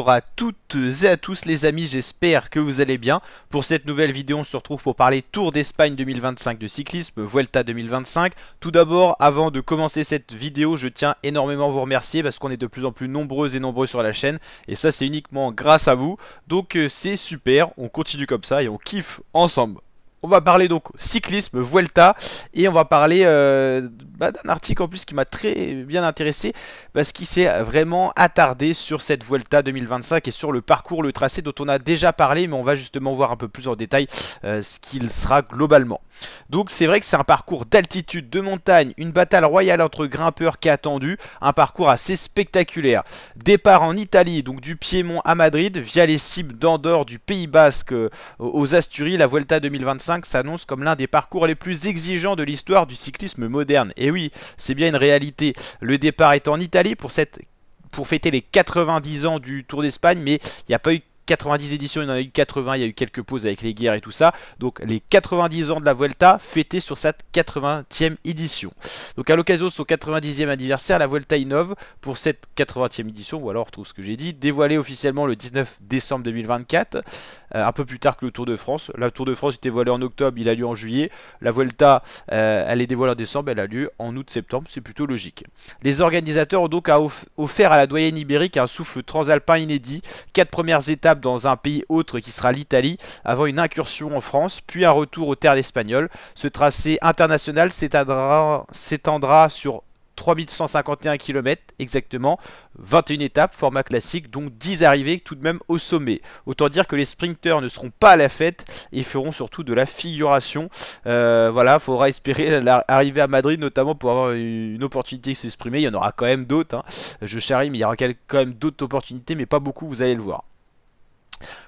Bonjour à toutes et à tous les amis, j'espère que vous allez bien. Pour cette nouvelle vidéo, on se retrouve pour parler Tour d'Espagne 2025 de cyclisme, Vuelta 2025. Tout d'abord, avant de commencer cette vidéo, je tiens énormément à vous remercier parce qu'on est de plus en plus nombreux et nombreux sur la chaîne. Et ça, c'est uniquement grâce à vous. Donc c'est super, on continue comme ça et on kiffe ensemble. On va parler donc cyclisme, Vuelta, et on va parler d'un article en plus qui m'a très bien intéressé parce qu'il s'est vraiment attardé sur cette Vuelta 2025 et sur le parcours, le tracé dont on a déjà parlé, mais on va justement voir un peu plus en détail ce qu'il sera globalement. Donc c'est vrai que c'est un parcours d'altitude, de montagne, une bataille royale entre grimpeurs qui est attendue, un parcours assez spectaculaire. Départ en Italie, donc du Piémont à Madrid, via les cimes d'Andorre, du Pays Basque aux Asturies, la Vuelta 2025 s'annonce comme l'un des parcours les plus exigeants de l'histoire du cyclisme moderne. Et oui, c'est bien une réalité. Le départ est en Italie pour fêter les 90 ans du Tour d'Espagne, mais il n'y a pas eu 90 éditions, il y en a eu 80, il y a eu quelques pauses avec les guerres et tout ça. Donc les 90 ans de la Vuelta fêtés sur cette 80e édition. Donc à l'occasion de son 90e anniversaire, la Vuelta innove pour cette 80e édition, ou alors tout ce que j'ai dit, dévoilée officiellement le 19 décembre 2024, un peu plus tard que le Tour de France. Le Tour de France était dévoilé en octobre, il a lieu en juillet. La Vuelta, elle est dévoilée en décembre, elle a lieu en août-septembre, c'est plutôt logique. Les organisateurs ont donc offert à la doyenne ibérique un souffle transalpin inédit, 4 premières étapes dans un pays autre qui sera l'Italie, avant une incursion en France, puis un retour aux terres espagnoles. Ce tracé international s'étendra sur 3151 km exactement, 21 étapes, format classique, donc 10 arrivées tout de même au sommet. Autant dire que les sprinteurs ne seront pas à la fête et feront surtout de la figuration. Voilà, il faudra espérer arriver à Madrid notamment pour avoir une opportunité de s'exprimer. Il y en aura quand même d'autres, hein. Je charrie, mais il y aura quand même d'autres opportunités, mais pas beaucoup, vous allez le voir.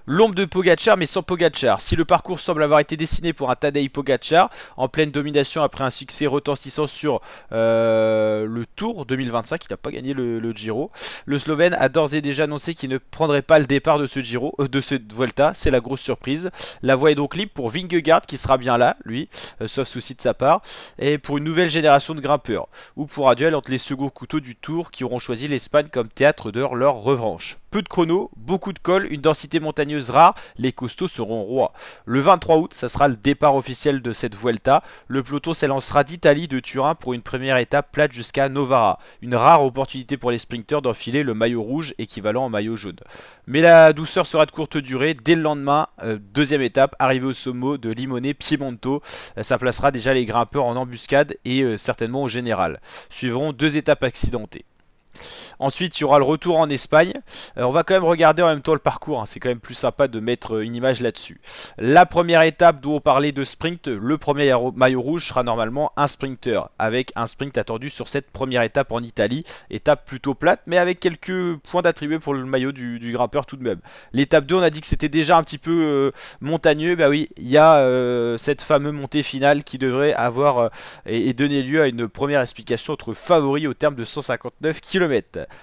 L'ombre de Pogacar mais sans Pogacar. Si le parcours semble avoir été dessiné pour un Tadej Pogacar en pleine domination après un succès retentissant sur le Tour 2025, il n'a pas gagné le Giro, le Slovène a d'ores et déjà annoncé qu'il ne prendrait pas le départ de ce Giro, de cette Vuelta, c'est la grosse surprise. La voie est donc libre pour Vingegaard qui sera bien là, lui, sauf souci de sa part, et pour une nouvelle génération de grimpeurs, ou pour un duel entre les seconds couteaux du Tour qui auront choisi l'Espagne comme théâtre de leur revanche. Peu de chrono, beaucoup de cols, une densité montagneuse rare, les costauds seront rois. Le 23 août, ça sera le départ officiel de cette Vuelta. Le peloton s'élancera d'Italie, de Turin pour une première étape plate jusqu'à Novara. Une rare opportunité pour les sprinteurs d'enfiler le maillot rouge équivalent au maillot jaune. Mais la douceur sera de courte durée. Dès le lendemain, deuxième étape, arrivée au sommet de Limone-Piemonto. Ça placera déjà les grimpeurs en embuscade et certainement au général. Suivront 2 étapes accidentées. Ensuite, il y aura le retour en Espagne. On va quand même regarder en même temps le parcours, hein. C'est quand même plus sympa de mettre une image là-dessus. La première étape d'où on parlait de sprint, le premier maillot rouge sera normalement un sprinter, avec un sprint attendu sur cette première étape en Italie. Étape plutôt plate, mais avec quelques points d'attribuer pour le maillot du grimpeur tout de même. L'étape 2, on a dit que c'était déjà un petit peu montagneux. Bah oui, il y a cette fameuse montée finale qui devrait avoir et donner lieu à une première explication entre favoris au terme de 159 km.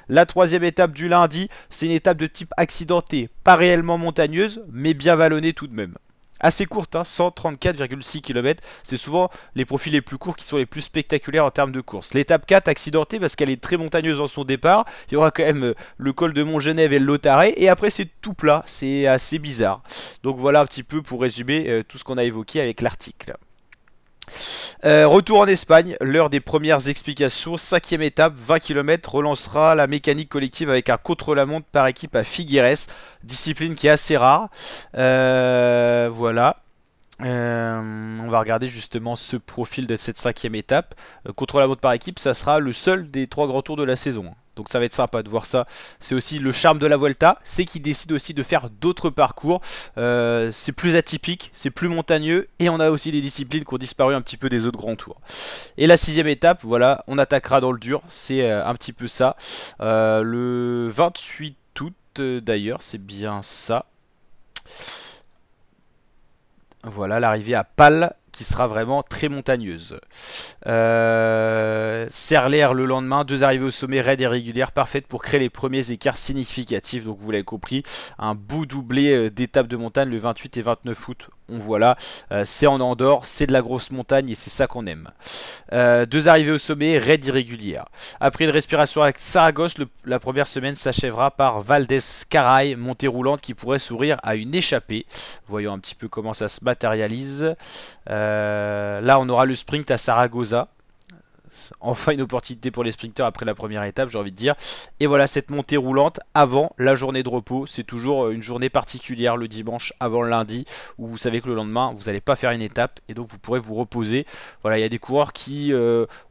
La troisième étape du lundi, c'est une étape de type accidenté, pas réellement montagneuse, mais bien vallonnée tout de même. Assez courte, hein, 134,6 km, c'est souvent les profils les plus courts qui sont les plus spectaculaires en termes de course. L'étape 4, accidentée parce qu'elle est très montagneuse dans son départ, il y aura quand même le col de Montgenèvre et le Lautaret, et après c'est tout plat, c'est assez bizarre. Donc voilà un petit peu pour résumer tout ce qu'on a évoqué avec l'article. Retour en Espagne, l'heure des premières explications. 5e étape, 20 km, relancera la mécanique collective avec un contre-la-montre par équipe à Figueres, discipline qui est assez rare. Voilà. On va regarder justement ce profil de cette 5e étape. Contre-la-montre par équipe, ça sera le seul des 3 grands tours de la saison. Donc ça va être sympa de voir ça. C'est aussi le charme de la Vuelta, c'est qu'ils décident aussi de faire d'autres parcours. C'est plus atypique, c'est plus montagneux, et on a aussi des disciplines qui ont disparu un petit peu des autres grands tours. Et la 6e étape, voilà, on attaquera dans le dur, c'est un petit peu ça. Le 28 août d'ailleurs, c'est bien ça. Voilà, l'arrivée à Pal, qui sera vraiment très montagneuse. Serre-l'air le lendemain, 2 arrivées au sommet raides et régulières, parfaites pour créer les premiers écarts significatifs. Donc vous l'avez compris, un beau doublé d'étapes de montagne le 28 et 29 août on voit là, c'est en Andorre, c'est de la grosse montagne et c'est ça qu'on aime. 2 arrivées au sommet, raid irrégulière. Après une respiration avec Saragosse, la première semaine s'achèvera par Valdez-Caray, montée roulante qui pourrait sourire à une échappée. Voyons un petit peu comment ça se matérialise. Là on aura le sprint à Saragossa. Enfin une opportunité pour les sprinteurs après la première étape, j'ai envie de dire. Et voilà cette montée roulante avant la journée de repos. C'est toujours une journée particulière le dimanche avant le lundi, où vous savez que le lendemain vous n'allez pas faire une étape et donc vous pourrez vous reposer. Voilà, il y a des coureurs qui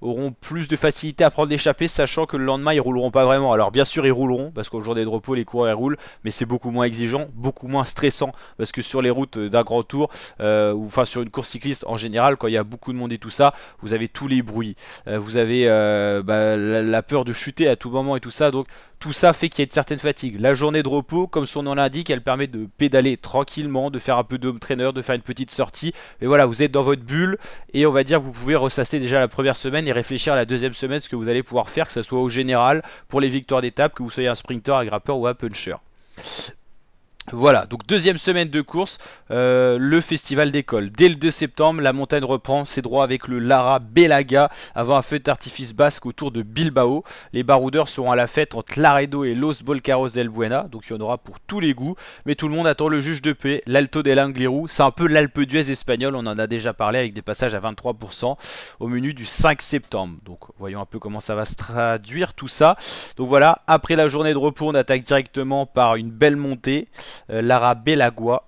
auront plus de facilité à prendre l'échappée, sachant que le lendemain ils rouleront pas vraiment. Alors bien sûr ils rouleront, parce qu'aux journées de repos les coureurs ils roulent, mais c'est beaucoup moins exigeant, beaucoup moins stressant, parce que sur les routes d'un grand tour, ou enfin sur une course cycliste en général, quand il y a beaucoup de monde et tout ça, vous avez tous les bruits. Vous avez la peur de chuter à tout moment et tout ça, donc tout ça fait qu'il y a une certaine fatigue. La journée de repos, comme son nom l'indique, elle permet de pédaler tranquillement, de faire un peu d'home trainer, de faire une petite sortie, mais voilà, vous êtes dans votre bulle, et on va dire que vous pouvez ressasser déjà la première semaine et réfléchir à la deuxième semaine, ce que vous allez pouvoir faire, que ce soit au général, pour les victoires d'étape, que vous soyez un sprinter, un grimpeur ou un puncher. Voilà, donc deuxième semaine de course, le festival d'école. Dès le 2 septembre, la montagne reprend ses droits avec le Lara Belaga avant un feu d'artifice basque autour de Bilbao. Les baroudeurs seront à la fête entre Laredo et Los Bolcaros del Buena, donc il y en aura pour tous les goûts. Mais tout le monde attend le juge de paix, l'Alto del Angliru. C'est un peu l'Alpe d'Huez espagnol, on en a déjà parlé avec des passages à 23% au menu du 5 septembre. Donc voyons un peu comment ça va se traduire tout ça. Donc voilà, après la journée de repos, on attaque directement par une belle montée. Lara Belagua,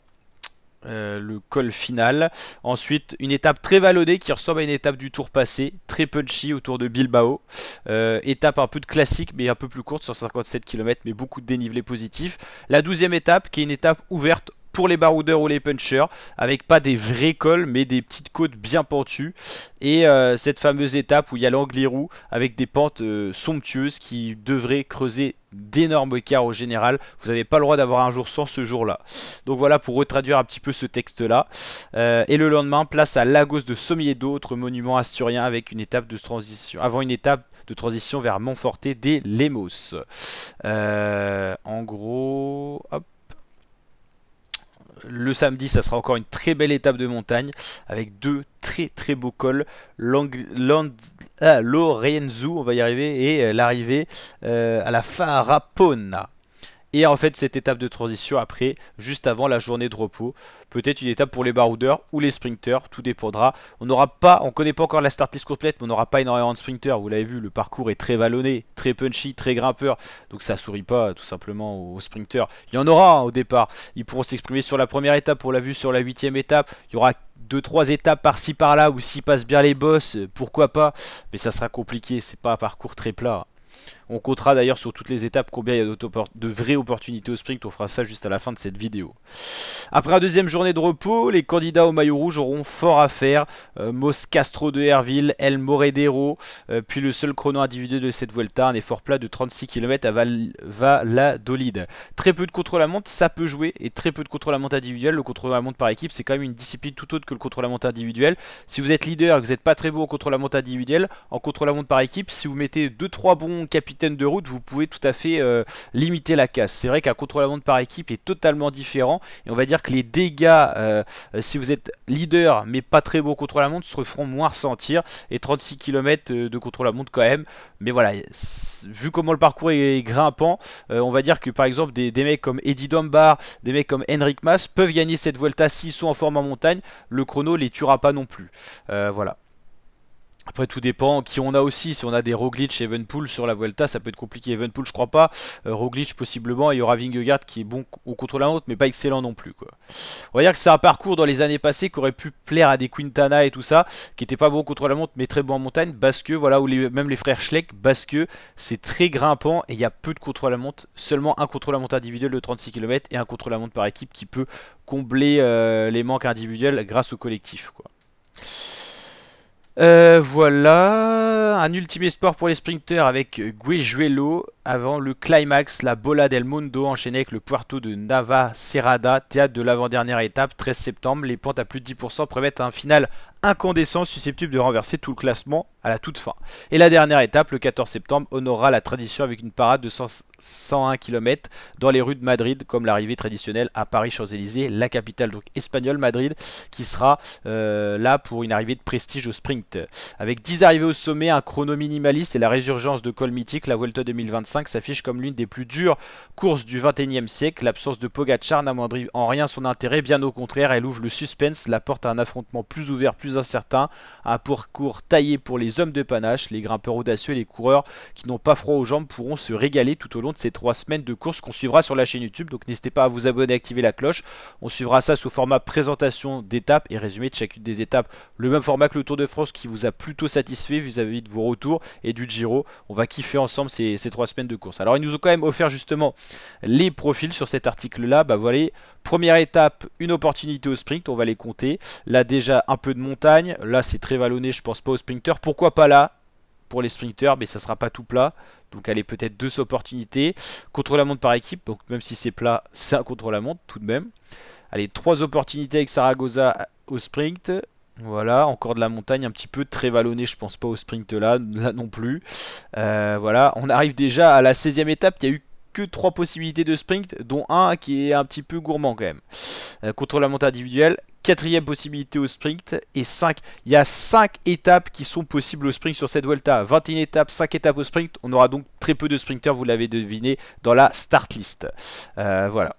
le col final. Ensuite, une étape très vallonnée qui ressemble à une étape du tour passé, très punchy autour de Bilbao. Étape un peu de classique, mais un peu plus courte, sur 57 km, mais beaucoup de dénivelé positif. La 12e étape, qui est une étape ouverte pour les baroudeurs ou les punchers, avec pas des vrais cols, mais des petites côtes bien pentues. Et cette fameuse étape où il y a l'Angliru, avec des pentes somptueuses qui devraient creuser d'énormes écarts au général. Vous n'avez pas le droit d'avoir un jour sans ce jour-là. Donc voilà pour retraduire un petit peu ce texte-là. Et le lendemain, place à Lagos de Somiedo, autre monument asturien avec une étape de transition, avant une étape de transition vers Monforte des Lemos. En gros, hop. Le samedi, ça sera encore une très belle étape de montagne avec deux très beaux cols. Lorenzo, on va y arriver, et l'arrivée à la Farapona. Et en fait, cette étape de transition après, juste avant la journée de repos, peut-être une étape pour les baroudeurs ou les sprinters, tout dépendra. On ne connaît pas encore la start list complète, mais on n'aura pas énormément de sprinters. Vous l'avez vu, le parcours est très vallonné, très punchy, très grimpeur, donc ça sourit pas tout simplement aux sprinters. Il y en aura au départ. Ils pourront s'exprimer sur la première étape, on l'a vu sur la 8e étape. Il y aura 2-3 étapes par-ci par-là où s'ils passent bien les bosses, pourquoi pas. Mais ça sera compliqué, c'est pas un parcours très plat. On comptera d'ailleurs sur toutes les étapes combien il y a de vraies opportunités au sprint. On fera ça juste à la fin de cette vidéo. Après la deuxième journée de repos, les candidats au maillot rouge auront fort à faire. Mos Castro de Herville, El Moredero, puis le seul chrono individuel de cette Vuelta, un effort plat de 36 km à Valladolid. Très peu de contre-la-montre, ça peut jouer, et très peu de contre-la-montre individuel. Le contre-la-montre par équipe, c'est quand même une discipline tout autre que le contre-la-montre individuel. Si vous êtes leader et que vous n'êtes pas très bon au contre-la-montre individuel, en contre-la-montre par équipe, si vous mettez 2-3 bons capitaines de route, vous pouvez tout à fait limiter la casse. C'est vrai qu'un contre-la-montre par équipe est totalement différent, et on va dire que les dégâts, si vous êtes leader mais pas très beau contre-la-montre, se feront moins ressentir, et 36 km de contre-la-montre quand même. Mais voilà, vu comment le parcours est grimpant, on va dire que par exemple des mecs comme Eddie Dunbar, des mecs comme Enric Mas peuvent gagner cette Vuelta s'ils sont en forme en montagne. Le chrono les tuera pas non plus. Voilà. Après tout dépend qui on a aussi, si on a des Roglic et Evenepoel sur la Vuelta, ça peut être compliqué. Evenepoel je crois pas, Roglic possiblement, et il y aura Vingegaard qui est bon au contre-la-montre mais pas excellent non plus quoi. On va dire que c'est un parcours dans les années passées qui aurait pu plaire à des Quintana et tout ça, qui était pas bon contre-la-montre mais très bon en montagne, parce que voilà, ou même les frères Schleck, parce que c'est très grimpant et il y a peu de contre-la-montre, seulement un contre-la-montre individuel de 36 km et un contre-la-montre par équipe qui peut combler les manques individuels grâce au collectif quoi. Voilà, un ultime espoir pour les sprinters avec Guejuelo avant le climax, la Bola del Mundo enchaînée avec le Puerto de Navacerrada, théâtre de l'avant-dernière étape, 13 septembre. Les pentes à plus de 10% prémettent un final incandescent susceptible de renverser tout le classement à la toute fin. Et la dernière étape, le 14 septembre, honorera la tradition avec une parade de 101 km dans les rues de Madrid, comme l'arrivée traditionnelle à Paris-Champs-Élysées, la capitale donc espagnole, Madrid, qui sera là pour une arrivée de prestige au sprint. Avec 10 arrivées au sommet, un chrono minimaliste et la résurgence de col mythique, la Vuelta 2025 s'affiche comme l'une des plus dures courses du 21e siècle. L'absence de Pogacar n'amoindrit en rien son intérêt, bien au contraire, elle ouvre le suspense, la porte à un affrontement plus ouvert, plus incertain, un parcours taillé pour les hommes de panache, les grimpeurs audacieux et les coureurs qui n'ont pas froid aux jambes pourront se régaler tout au long de ces 3 semaines de course qu'on suivra sur la chaîne YouTube. Donc n'hésitez pas à vous abonner, activer la cloche. On suivra ça sous format présentation d'étapes et résumé de chacune des étapes. Le même format que le Tour de France qui vous a plutôt satisfait vis-à-vis de vos retours et du Giro. On va kiffer ensemble ces 3 semaines de course. Alors ils nous ont quand même offert justement les profils sur cet article là. Bah voilà, première étape, une opportunité au sprint, on va les compter. Là déjà un peu de montagne, là c'est très vallonné, je pense pas aux sprinters. Pourquoi pas là pour les sprinters, mais ça sera pas tout plat. Donc allez, peut-être 2 opportunités. Contre-la-montre par équipe, donc même si c'est plat, c'est un contre-la-montre tout de même. Allez, 3 opportunités avec Saragossa au sprint. Voilà, encore de la montagne, un petit peu très vallonné, je pense pas au sprint là non plus. Voilà, on arrive déjà à la 16e étape, il y a eu que 3 possibilités de sprint, dont un qui est un petit peu gourmand quand même. Contre-la-montre individuelle. 4e possibilité au sprint et 5. Il y a 5 étapes qui sont possibles au sprint sur cette Vuelta. 21 étapes, 5 étapes au sprint. On aura donc très peu de sprinters, vous l'avez deviné, dans la start list. Voilà.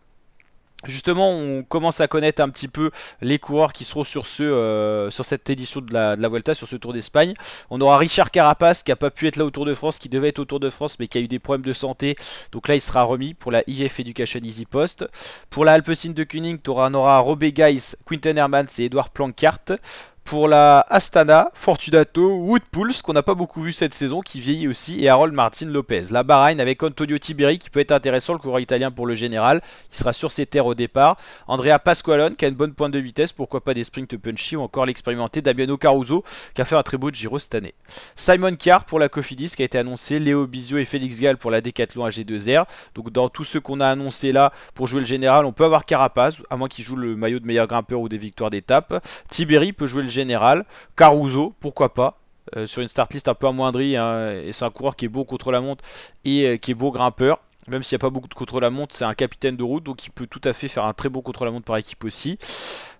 Justement, on commence à connaître un petit peu les coureurs qui seront sur cette édition de la Vuelta, sur ce Tour d'Espagne. On aura Richard Carapaz qui n'a pas pu être là au Tour de France, qui devait être au Tour de France, mais qui a eu des problèmes de santé. Donc là, il sera remis pour la IF Education Easy Post. Pour la Alpecin de Koenig, on aura Robé Geis, Quinten Hermans et Edouard Plancart. Pour la Astana, Fortunato, Woodpulse, qu'on n'a pas beaucoup vu cette saison, qui vieillit aussi, et Harold Martin Lopez. La Bahreïn avec Antonio Tiberi, qui peut être intéressant, le coureur italien pour le général. Il sera sur ses terres au départ. Andrea Pasqualone, qui a une bonne pointe de vitesse, pourquoi pas des sprints punchy, ou encore l'expérimenté Damiano Caruso, qui a fait un très beau Giro cette année. Simon Carr pour la Cofidis, qui a été annoncé. Léo Bizio et Félix Gall pour la Decathlon AG2R. Donc dans tous ceux qu'on a annoncés là, pour jouer le général, on peut avoir Carapaz, à moins qu'il joue le maillot de meilleur grimpeur ou des victoires d'étape. Tiberi peut jouer le général, Caruso, pourquoi pas, sur une start list un peu amoindrie, hein, et c'est un coureur qui est beau contre la montre et qui est beau grimpeur. Même s'il n'y a pas beaucoup de contre-la-montre, c'est un capitaine de route, donc il peut tout à fait faire un très beau contre-la-montre par équipe aussi.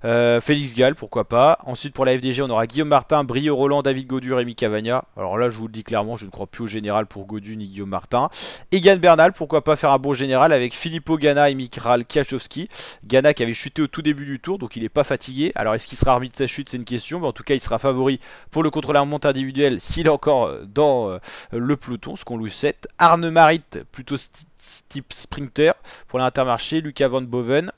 Félix Gall, pourquoi pas. Ensuite, pour la FDG, on aura Guillaume Martin, Brio Roland, David Gaudu, Rémi Cavagna. Alors là, je vous le dis clairement, je ne crois plus au général pour Gaudu ni Guillaume Martin. Egan Bernal, pourquoi pas faire un bon général avec Filippo Ganna et Mikhail Kwiatkowski. Ganna qui avait chuté au tout début du tour, donc il n'est pas fatigué. Alors est-ce qu'il sera remis de sa chute, c'est une question, mais en tout cas, il sera favori pour le contre-la-montre individuel s'il est encore dans le peloton, ce qu'on lui souhaite. Arne Marit, plutôt type sprinter pour l'Intermarché, Lucas Van Boven.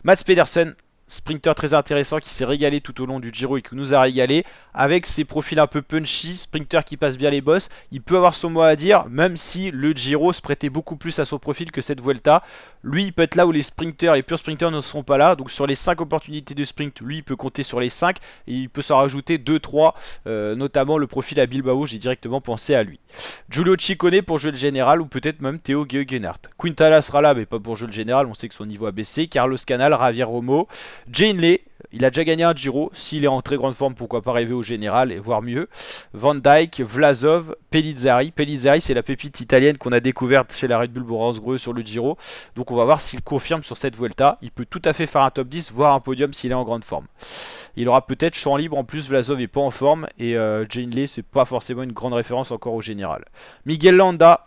Mats Pedersen, sprinter très intéressant qui s'est régalé tout au long du Giro et qui nous a régalé avec ses profils un peu punchy, sprinter qui passe bien les bosses. Il peut avoir son mot à dire, même si le Giro se prêtait beaucoup plus à son profil que cette Vuelta. Lui, il peut être là où les sprinters, les purs sprinters ne seront pas là. Donc sur les 5 opportunités de sprint, lui, il peut compter sur les 5 et il peut s'en rajouter 2-3, notamment le profil à Bilbao, j'ai directement pensé à lui. Giulio Ciccone pour jouer le général ou peut-être même Théo Geoghenaert. Quintana sera là, mais pas pour jouer le général, on sait que son niveau a baissé. Carlos Canal, Javier Romo, Jane Lay, il a déjà gagné un Giro, s'il est en très grande forme, pourquoi pas rêver au général et voir mieux. Van Dijk, Vlasov, Pellizzari. Pellizzari, c'est la pépite italienne qu'on a découverte chez la Red Bull Boransgreux sur le Giro. Donc on va voir s'il confirme sur cette Vuelta. Il peut tout à fait faire un top 10, voire un podium s'il est en grande forme. Il aura peut-être champ libre, en plus Vlasov n'est pas en forme et Jane Lay, c'est pas forcément une grande référence encore au général. Miguel Landa.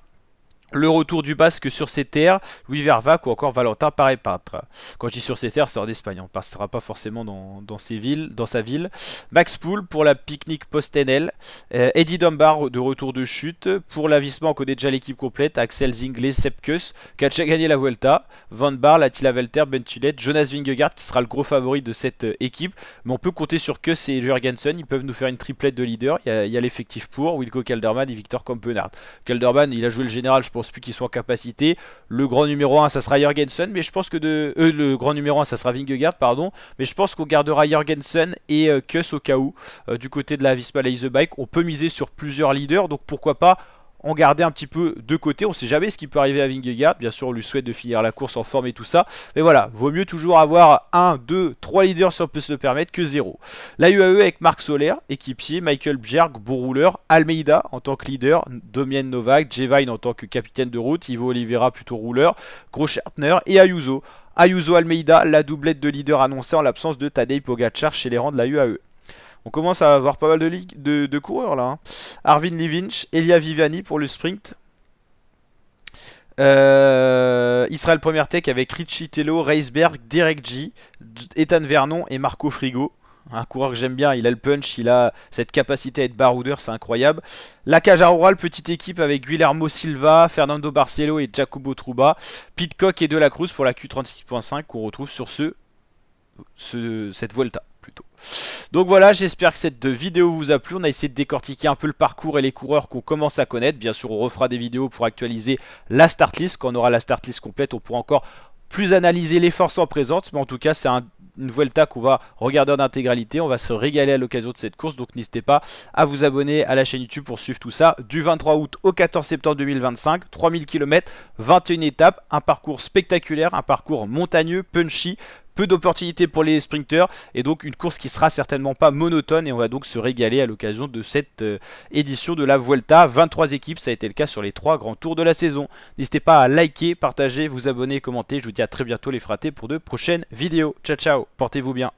Le retour du Basque sur ses terres, Louis Vervac ou encore Valentin Paré-Peintre. Quand je dis sur ses terres, c'est en Espagne, on ne passera pas forcément dans sa ville. Max Poul pour la pique-nique post-NL. Eddie Dunbar de retour de chute. Pour l'avissement, on connaît déjà l'équipe complète. Axel Zingler, Sepkus, qui a déjà gagné la Vuelta. Van Baarle, Attila Velter, Ben Tullet, Jonas Vingegaard qui sera le gros favori de cette équipe. Mais on peut compter sur Kuss et Jurgensen. Ils peuvent nous faire une triplette de leaders. Il y a l'effectif pour Wilco Kelderman et Victor Kampenhardt. Kelderman, il a joué le général, je pense plus qu'il soit en capacité. Le grand numéro 1 ça sera Jurgensen, mais je pense que le grand numéro 1 ça sera Vingegaard, pardon, mais je pense qu'on gardera Jurgensen et Kuss au cas où du côté de la Visma Leise Bike. On peut miser sur plusieurs leaders, donc pourquoi pas en garder un petit peu de côté. On sait jamais ce qui peut arriver à Vingegaard. Bien sûr, on lui souhaite de finir la course en forme et tout ça. Mais voilà, vaut mieux toujours avoir 1, 2, 3 leaders si on peut se le permettre que 0. La UAE avec Marc Soler, équipier, Michael Bjerg, bon rouleur, Almeida en tant que leader, Domien Novak, Jevine en tant que capitaine de route, Ivo Oliveira plutôt rouleur, Grosschartner et Ayuso. Ayuso Almeida, la doublette de leader annoncée en l'absence de Tadej Pogacar chez les rangs de la UAE. On commence à avoir pas mal de coureurs là. Hein. Arvin Livinch, Elia Viviani pour le sprint. Israël Premier Tech avec Richie Tello, Reisberg, Derek G, Ethan Vernon et Marco Frigo. Un coureur que j'aime bien, il a le punch, il a cette capacité à être baroudeur, c'est incroyable. La Caja Rural, petite équipe avec Guillermo Silva, Fernando Barcelo et Jacobo Truba. Pitcock et De La Cruz pour la Q36.5 qu'on retrouve sur cette Vuelta plutôt. Donc voilà, j'espère que cette vidéo vous a plu. On a essayé de décortiquer un peu le parcours et les coureurs qu'on commence à connaître. Bien sûr, on refera des vidéos pour actualiser la start list. Quand on aura la start list complète, on pourra encore plus analyser les forces en présence. Mais en tout cas, c'est une Vuelta qu'on va regarder en intégralité. On va se régaler à l'occasion de cette course. Donc n'hésitez pas à vous abonner à la chaîne YouTube pour suivre tout ça. Du 23 août au 14 septembre 2025, 3000 km, 21 étapes, un parcours spectaculaire, un parcours montagneux, punchy. Peu d'opportunités pour les sprinteurs et donc une course qui sera certainement pas monotone et on va donc se régaler à l'occasion de cette édition de la Vuelta. 23 équipes, ça a été le cas sur les 3 grands tours de la saison. N'hésitez pas à liker, partager, vous abonner, commenter. Je vous dis à très bientôt les fratés pour de prochaines vidéos. Ciao ciao, portez-vous bien.